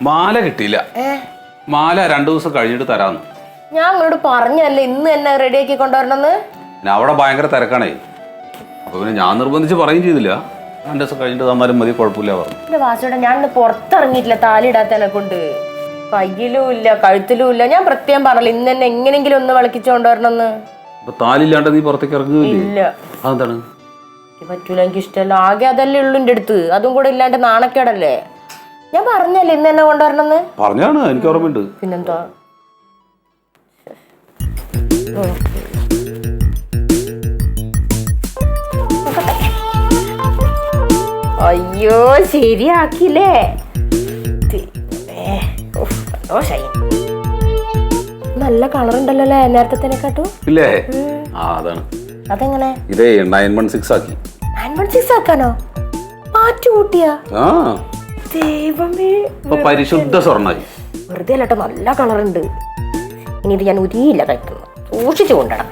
മാല കിട്ടിയില്ല. മാല 2 ദിവസം കഴിഞ്ഞിട്ട് തരാന്ന്. ഞാൻ നിങ്ങളോട് പറഞ്ഞല്ലേ ഇന്ന് തന്നെ റെഡിയാക്കി കൊണ്ടുവരണമെന്ന്. അവിടെ ഭയങ്കര തിരക്കാണേ. അപ്പൊ പിന്നെ ഞാൻ നിർബന്ധിച്ച് പറയും ചെയ്തില്ല. 2 ദിവസം കഴിഞ്ഞിട്ട് തന്നാലും മതി, കുഴപ്പമില്ല പറഞ്ഞു. എന്റെ വാസുവേട്ടാ, ഞാൻ ഇന്ന് പുറത്തിറങ്ങിയിട്ടില്ല താലി ഇടാത്തതിനെ കൊണ്ട്. കയ്യിലും ഇല്ല കഴുത്തിലും ഇല്ല. ഞാൻ പ്രത്യേകം പറഞ്ഞില്ല ഇന്ന് തന്നെ എങ്ങനെങ്കിലും ഒന്ന് വിളക്കിച്ചു കൊണ്ടുവരണമെന്ന്. താലി ഇല്ലാണ്ട് നീ പുറത്തേക്ക് ഇറങ്ങുന്നില്ല? അതെന്താണ്? പറ്റൂല, എനിക്ക് ഇഷ്ടമല്ല. ആകെ അതല്ലേ ഉള്ളു എന്റെ അടുത്ത്. അതും കൂടെ ഇല്ലാണ്ട് നാണക്കേടല്ലേ. ഞാൻ പറഞ്ഞല്ലേ ഇന്ന് തന്നെ കൊണ്ടുവരണമെന്ന്. പറഞ്ഞാണ്, എനിക്ക് ഓർമ്മയുണ്ട്. പിന്നെന്താ? അയ്യോ ശരിയാക്കില്ലേ. നല്ല കളർ ഉണ്ടല്ലോ നേരത്തെ. ഇല്ലേ? അതാണ്. അതെങ്ങനെ? ഇതേ 916 ആക്കി. 916 ആക്കാനോ? മാറ്റി കൂട്ടിയാ? ദൈവമേ, പരിശുദ്ധ സ്വർണ്ണായി. വെറുതെ അല്ലട്ടോ, നല്ല കളർ ഉണ്ട്. ഇനി ഇത് ഞാൻ ഉരിയില്ല കഴിക്കുന്നു. സൂക്ഷിച്ചു കൊണ്ടണം.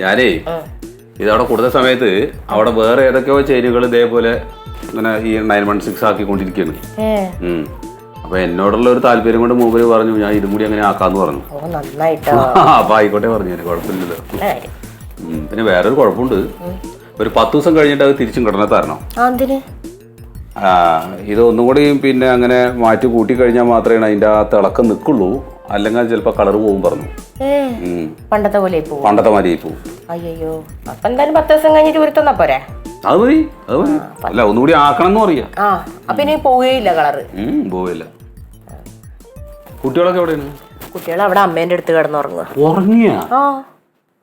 ഞാനേ ഇതവിടെ കൊടുത്ത സമയത്ത് അവിടെ വേറെ ഏതൊക്കെയോ ചേരുവകൾ ഇതേപോലെ ഇങ്ങനെ ഈ 916 ആക്കിക്കൊണ്ടിരിക്കുകയാണ്. അപ്പൊ എന്നോടുള്ള ഒരു താല്പര്യം കൊണ്ട് മൂപ്പര് പറഞ്ഞു ഞാൻ ഇതും കൂടി അങ്ങനെ ആക്കാന്ന് പറഞ്ഞു. അപ്പൊ ആയിക്കോട്ടെ പറഞ്ഞു, കുഴപ്പമില്ലല്ലോ. പിന്നെ വേറൊരു കുഴപ്പമുണ്ട്. ഒരു 10 ദിവസം കഴിഞ്ഞിട്ട് അത് തിരിച്ചും ഘടന തരണം. ഇത് ഒന്നും കൂടി പിന്നെ അങ്ങനെ മാറ്റി കൂട്ടി കഴിഞ്ഞാൽ മാത്രമേ അതിന്റെ ആ തിളക്കം നിൽക്കുള്ളൂ. അല്ലെങ്കിൽ ചിലപ്പോ കളർ പോകും പറഞ്ഞു. പണ്ടത്തെ പോലെ പണ്ടത്തെ മാതിരി പോകും. അയ്യോ, അപ്പൊ എന്തായാലും 10 ദിവസം കഴിഞ്ഞിട്ട് ഉരുത്തന്നാ പോരെ? അത് മതി, അത് മതി. അല്ല ഒന്നുകൂടി ആക്കണം എന്ന് പറയാ. അപ്പൊ ഇനി പോവുകയില്ല കളറ്? പോവില്ല. കുട്ടികളൊക്കെ എവിടെയാണ്? കുട്ടികൾ അവിടെ അമ്മേന്റെ അടുത്ത് കിടന്നുറങ്ങുക. ഉറങ്ങിയ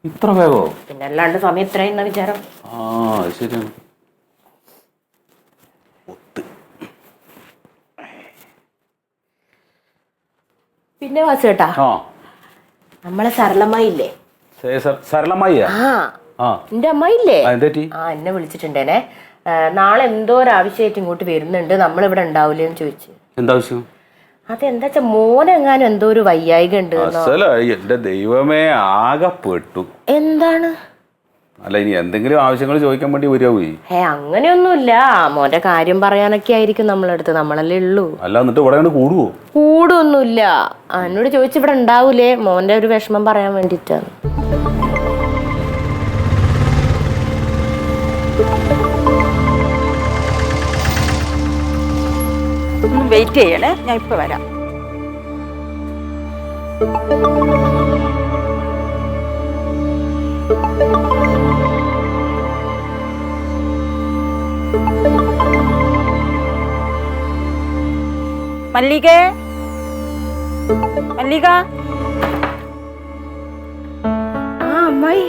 ഇത്ര വേഗോ? പിന്നെ അല്ലാണ്ട് സമയം എത്രയെന്ന വിചാരം. ശരിയാണ്. പിന്നെ വാസുവേട്ടാ, നമ്മളെ സരളമ്മായില്ലേ? സരളമ്മായി? എന്റെ അമ്മായില്ലേ? എന്നെ വിളിച്ചിട്ടുണ്ടേനെ. നാളെ എന്തോ ഒരു ആവശ്യമായിട്ട് ഇങ്ങോട്ട് വരുന്നുണ്ട്, നമ്മളിവിടെ ഉണ്ടാവില്ലേന്ന് ചോദിച്ചു. എന്താവശ്യം? അതെന്താ വെച്ചാ മോനെങ്ങാനും എന്തോ ഒരു വയ്യായിക ഉണ്ട്. എന്റെ ദൈവമേ, ആകെ പെട്ടു. എന്താണ്? അല്ല ഇനി എന്തെങ്കിലും ആവശ്യങ്ങൾ ചോദിക്കാൻ വേണ്ടി വരികയായി? അങ്ങനെയൊന്നുമില്ല. മോന്റെ കാര്യം പറയാനൊക്കെ ആയിരിക്കും നമ്മളെടുത്ത്. നമ്മളല്ലേ ഉള്ളൂ. അല്ല എന്നിട്ട് ഇവിടെ കൂടുവോ? കൂടൊന്നുമില്ല. എന്നോട് ചോദിച്ചു ഇവിടെ ഉണ്ടാവൂലേ, മോന്റെ ഒരു വിഷമം പറയാൻ വേണ്ടിട്ടാണ്. വെയിറ്റ് ചെയ്യണേ, ഞാൻ ഇപ്പൊ വരാം. മല്ലിക, മല്ലിക. അമ്മായി,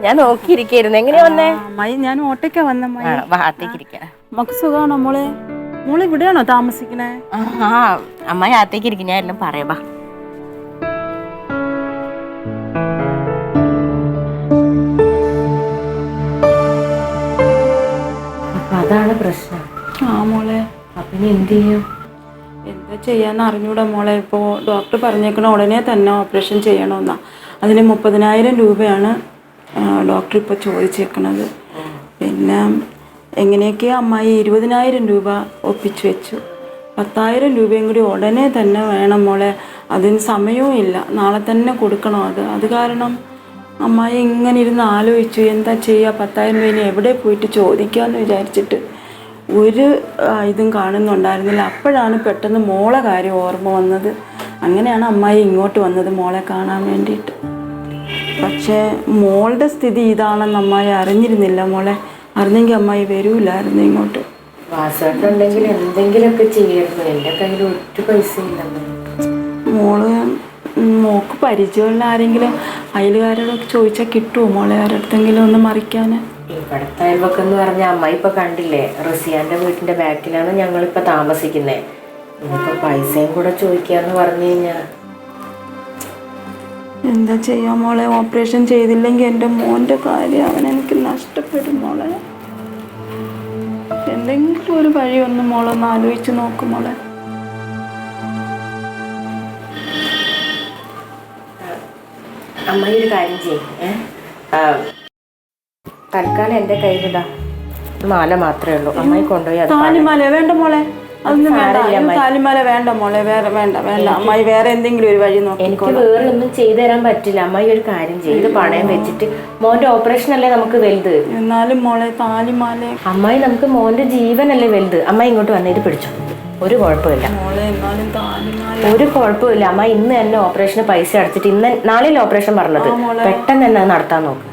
ഞാൻ നോക്കിയിരിക്കായിരുന്നു. എങ്ങനെയാ വന്നേ? അമ്മായി ഞാൻ ഓട്ടയ്ക്കാ വന്നമ്മായി. അകത്തേക്കിരിക്ക. നമുക്ക് സുഖമാണോ മോളെ? മോള് ഇവിടെയാണോ താമസിക്കണേ? അമ്മായി അകത്തേക്ക് ഇരിക്കും, ഞാൻ എല്ലാം പറയാ. അപ്പൊ അതാണ് പ്രശ്നം. മോളെ, അപ്പൊ ഇനി എന്ത് ചെയ്യും? എന്താ ചെയ്യാന്ന് അറിഞ്ഞൂടാ മോളെ. ഇപ്പോൾ ഡോക്ടർ പറഞ്ഞേക്കണ ഉടനെ തന്നെ ഓപ്പറേഷൻ ചെയ്യണമെന്നാ. അതിന് 30,000 രൂപയാണ് ഡോക്ടർ ഇപ്പോൾ ചോദിച്ചേക്കണത്. പിന്നെ എങ്ങനെയൊക്കെയാ അമ്മായി 20,000 രൂപ ഒപ്പിച്ചു വെച്ചു. 10,000 രൂപയും കൂടി ഉടനെ തന്നെ വേണം മോളെ. അതിന് സമയവും ഇല്ല, നാളെ തന്നെ കൊടുക്കണം. അത് കാരണം അമ്മായി ഇങ്ങനെ ഇരുന്ന് ആലോചിച്ചു എന്താ ചെയ്യുക. 10,000 രൂപ എവിടെ പോയിട്ട് ചോദിക്കാമെന്ന് വിചാരിച്ചിട്ട് ഒരു ഇതും കാണുന്നുണ്ടായിരുന്നില്ല. അപ്പോഴാണ് പെട്ടെന്ന് മോളെ കാര്യം ഓർമ്മ വന്നത്. അങ്ങനെയാണ് അമ്മായി ഇങ്ങോട്ട് വന്നത് മോളെ കാണാൻ വേണ്ടിയിട്ട്. പക്ഷേ മോളുടെ സ്ഥിതി ഇതാണെന്ന് അമ്മായി അറിഞ്ഞിരുന്നില്ല മോളെ. അറിഞ്ഞെങ്കിൽ അമ്മായി വരൂലായിരുന്നു ഇങ്ങോട്ട്. വാസേട്ടുണ്ടെങ്കിൽ എന്തെങ്കിലുമൊക്കെ ചെയ്യായിരുന്നു. എൻ്റെ കയ്യിൽ ഒരു പൈസ ഇല്ല. മോക്ക് പരിചയമുള്ള ആരെങ്കിലും അയലുകാരോടൊക്കെ ചോദിച്ചാൽ കിട്ടുമോ മോളെ? ആരടുത്തെങ്കിലും ഒന്ന് മറിക്കാൻ? ഇവിടുത്തെ അയൽവക്കം എന്ന് പറഞ്ഞ അമ്മായി ഇപ്പൊ കണ്ടില്ലേ, റസിയാന്റെ വീട്ടിന്റെ ബാക്കിലാണ് ഞങ്ങളിപ്പോ താമസിക്കുന്നത്. ഇനിയിപ്പോ പൈസയും കൂടെ ചോദിക്കാന്ന് പറഞ്ഞു കഴിഞ്ഞാ എന്താ ചെയ്യാ മോളെ? ഓപ്പറേഷൻ ചെയ്തില്ലെങ്കിൽ എൻ്റെ മോൻ്റെ കാര്യം അവനെനിക്ക് നഷ്ടപ്പെടും മോളെ. എന്തെങ്കിലും ഒരു വഴി ഒന്ന് മോളൊന്ന് ആലോചിച്ച് നോക്കും മോളെ. അമ്മായി ഒരു കാര്യം ചെയ്യും, തൽക്കാലം എൻ്റെ കയ്യിലിടാ മാല മാത്രമേ ഉള്ളൂ. അമ്മായി കൊണ്ടുപോയി. താലിമാല വേണ്ട മോളെ, അതൊന്നും വേണ്ട, ഇത് താലിമാല വേണ്ട മോളെ, വേറെ വേണ്ട വേണ്ട. അമ്മായി വേറെ എന്തെങ്കിലും ഒരു വഴി നോക്കി. എനിക്ക് വേറെ ഒന്നും ചെയ്തു തരാൻ പറ്റില്ല. അമ്മായി ഒരു കാര്യം ചെയ്ത് പണയം വെച്ചിട്ട് മോന്റെ ഓപ്പറേഷൻ അല്ലേ നമുക്ക് വലുത്. എന്നാലും മോളെ താലിമാല. അമ്മായി നമുക്ക് മോന്റെ ജീവനല്ലേ വലുത്. അമ്മായി ഇങ്ങോട്ട് വന്നിട്ട് പിടിച്ചോ, ഒരു കുഴപ്പമില്ല മോളെ. എന്നാലും താലിമാല ഒരു കുഴപ്പമില്ല. അമ്മ ഇന്ന് തന്നെ ഓപ്പറേഷന് പൈസ അടച്ചിട്ട് നാളെ ഓപ്പറേഷൻ പറഞ്ഞത്, പെട്ടെന്ന് തന്നെ അത് നടത്താൻ നോക്ക്.